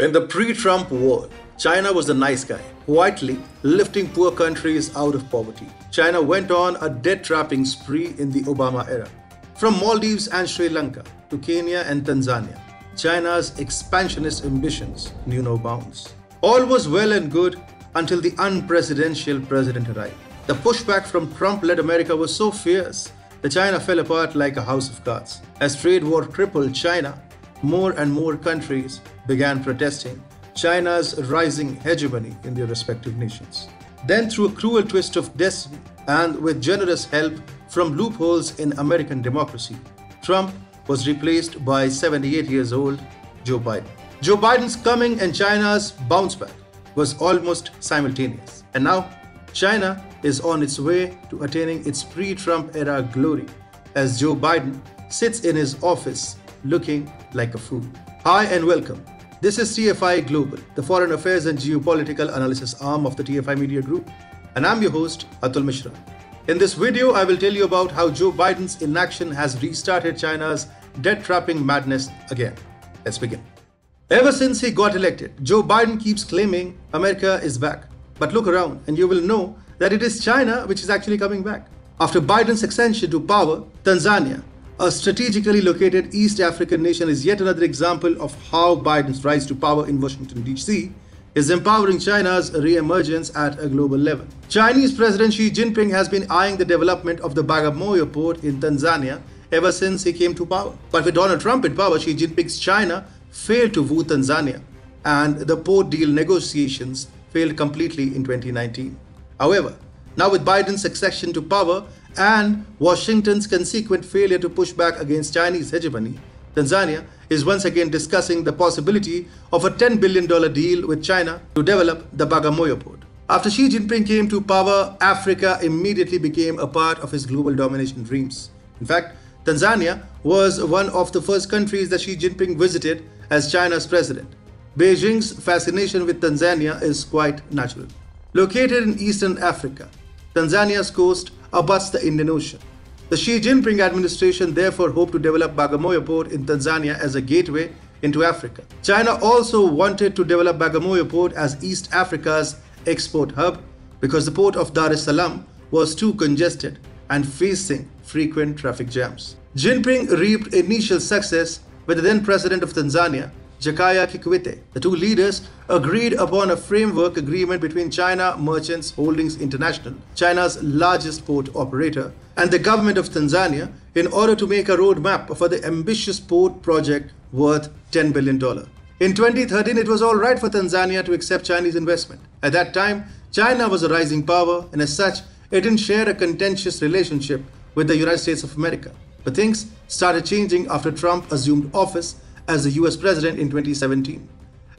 In the pre-Trump world, China was the nice guy, quietly lifting poor countries out of poverty. China went on a debt-trapping spree in the Obama era. From Maldives and Sri Lanka to Kenya and Tanzania, China's expansionist ambitions knew no bounds. All was well and good until the unpresidential president arrived. The pushback from Trump-led America was so fierce that China fell apart like a house of cards. As trade war crippled China, more and more countries began protesting China's rising hegemony in their respective nations. Then, through a cruel twist of destiny and with generous help from loopholes in American democracy, Trump was replaced by 78 years old Joe Biden. Joe Biden's coming and China's bounce back was almost simultaneous. And now, China is on its way to attaining its pre-Trump era glory as Joe Biden sits in his office looking like a fool. Hi and welcome. This is TFI Global, the foreign affairs and geopolitical analysis arm of the TFI Media Group, and I'm your host Atul Mishra. In this video, I will tell you about how Joe Biden's inaction has restarted China's debt-trapping madness again. Let's begin. Ever since he got elected, Joe Biden keeps claiming America is back. But look around and you will know that it is China which is actually coming back. After Biden's ascension to power, Tanzania, a strategically located East African nation, is yet another example of how Biden's rise to power in Washington, D.C. is empowering China's re-emergence at a global level. Chinese President Xi Jinping has been eyeing the development of the Bagamoyo port in Tanzania ever since he came to power. But with Donald Trump in power, Xi Jinping's China failed to woo Tanzania, and the port deal negotiations failed completely in 2019. However, now with Biden's accession to power and Washington's consequent failure to push back against Chinese hegemony, Tanzania is once again discussing the possibility of a $10 billion deal with China to develop the Bagamoyo port. After Xi Jinping came to power, Africa immediately became a part of his global domination dreams. In fact, Tanzania was one of the first countries that Xi Jinping visited as China's president. Beijing's fascination with Tanzania is quite natural. Located in Eastern Africa, Tanzania's coast abuts the Indian Ocean. The Xi Jinping administration therefore hoped to develop Bagamoyo port in Tanzania as a gateway into Africa. China also wanted to develop Bagamoyo port as East Africa's export hub because the port of Dar es Salaam was too congested and facing frequent traffic jams. Jinping reaped initial success with the then president of Tanzania, Jakaya Kikwete. The two leaders agreed upon a framework agreement between China Merchants Holdings International, China's largest port operator, and the government of Tanzania in order to make a roadmap for the ambitious port project worth $10 billion. In 2013, it was all right for Tanzania to accept Chinese investment. At that time, China was a rising power, and as such, it didn't share a contentious relationship with the United States of America. But things started changing after Trump assumed office as the US president in 2017.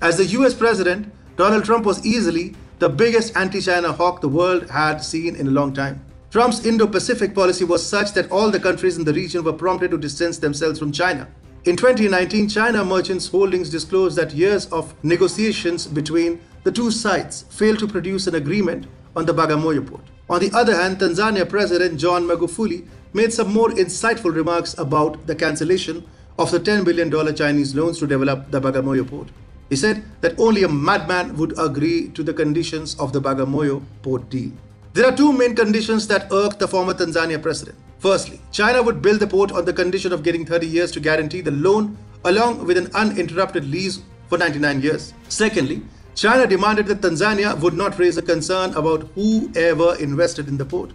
As the US president, Donald Trump was easily the biggest anti-China hawk the world had seen in a long time. Trump's Indo-Pacific policy was such that all the countries in the region were prompted to distance themselves from China. In 2019, China Merchants Holdings disclosed that years of negotiations between the two sides failed to produce an agreement on the Bagamoyo port. On the other hand, Tanzania President John Magufuli made some more insightful remarks about the cancellation of the $10 billion Chinese loans to develop the Bagamoyo port. He said that only a madman would agree to the conditions of the Bagamoyo port deal. There are two main conditions that irked the former Tanzania president. Firstly, China would build the port on the condition of getting 30 years to guarantee the loan along with an uninterrupted lease for 99 years. Secondly, China demanded that Tanzania would not raise a concern about whoever invested in the port.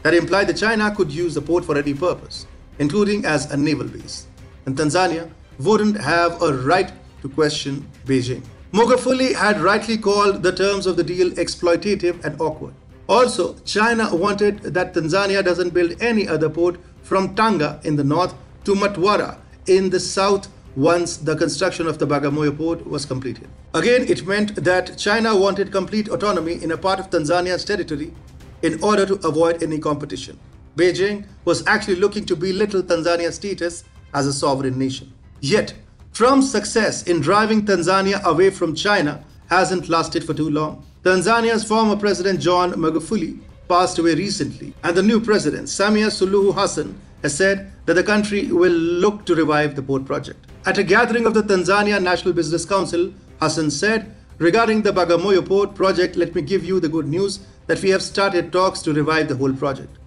That implied that China could use the port for any purpose, including as a naval base, and Tanzania wouldn't have a right to question Beijing. Magufuli had rightly called the terms of the deal exploitative and awkward. Also, China wanted that Tanzania doesn't build any other port from Tanga in the north to Mtwara in the south once the construction of the Bagamoyo port was completed. Again, it meant that China wanted complete autonomy in a part of Tanzania's territory in order to avoid any competition. Beijing was actually looking to belittle Tanzania's status as a sovereign nation. Yet, Trump's success in driving Tanzania away from China hasn't lasted for too long. Tanzania's former president John Magufuli passed away recently, and the new president, Samia Suluhu Hassan, has said that the country will look to revive the port project. At a gathering of the Tanzania National Business Council Hassan said, "Regarding the Bagamoyo port project, let me give you the good news that we have started talks to revive the whole project."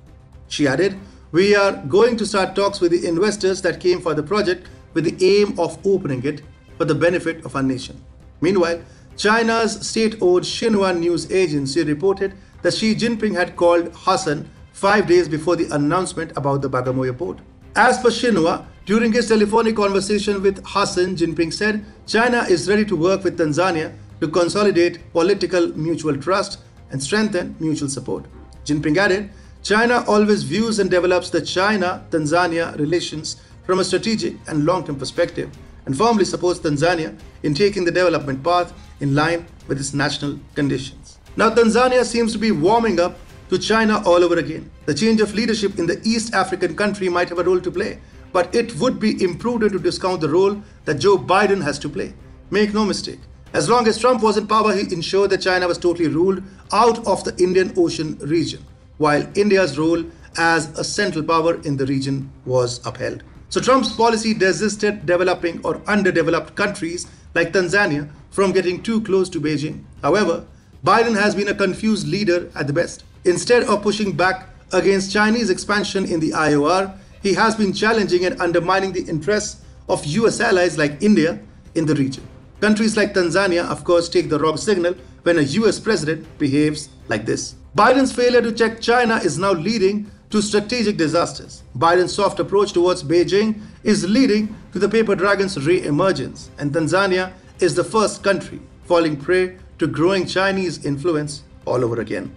She added, "We are going to start talks with the investors that came for the project with the aim of opening it for the benefit of our nation." Meanwhile, China's state-owned Xinhua news agency reported that Xi Jinping had called Hassan 5 days before the announcement about the Bagamoyo port. As per Xinhua, during his telephonic conversation with Hassan, Jinping said China is ready to work with Tanzania to consolidate political mutual trust and strengthen mutual support. Jinping added, "China always views and develops the China-Tanzania relations from a strategic and long-term perspective and firmly supports Tanzania in taking the development path in line with its national conditions." Now, Tanzania seems to be warming up to China all over again. The change of leadership in the East African country might have a role to play, but it would be imprudent to discount the role that Joe Biden has to play. Make no mistake, as long as Trump was in power, he ensured that China was totally ruled out of the Indian Ocean region, while India's role as a central power in the region was upheld. So Trump's policy desisted developing or underdeveloped countries like Tanzania from getting too close to Beijing. However, Biden has been a confused leader at the best. Instead of pushing back against Chinese expansion in the IOR, he has been challenging and undermining the interests of US allies like India in the region. Countries like Tanzania, of course, take the wrong signal when a US president behaves like this. Biden's failure to check China is now leading to strategic disasters. Biden's soft approach towards Beijing is leading to the paper dragon's re-emergence, and Tanzania is the first country falling prey to growing Chinese influence all over again.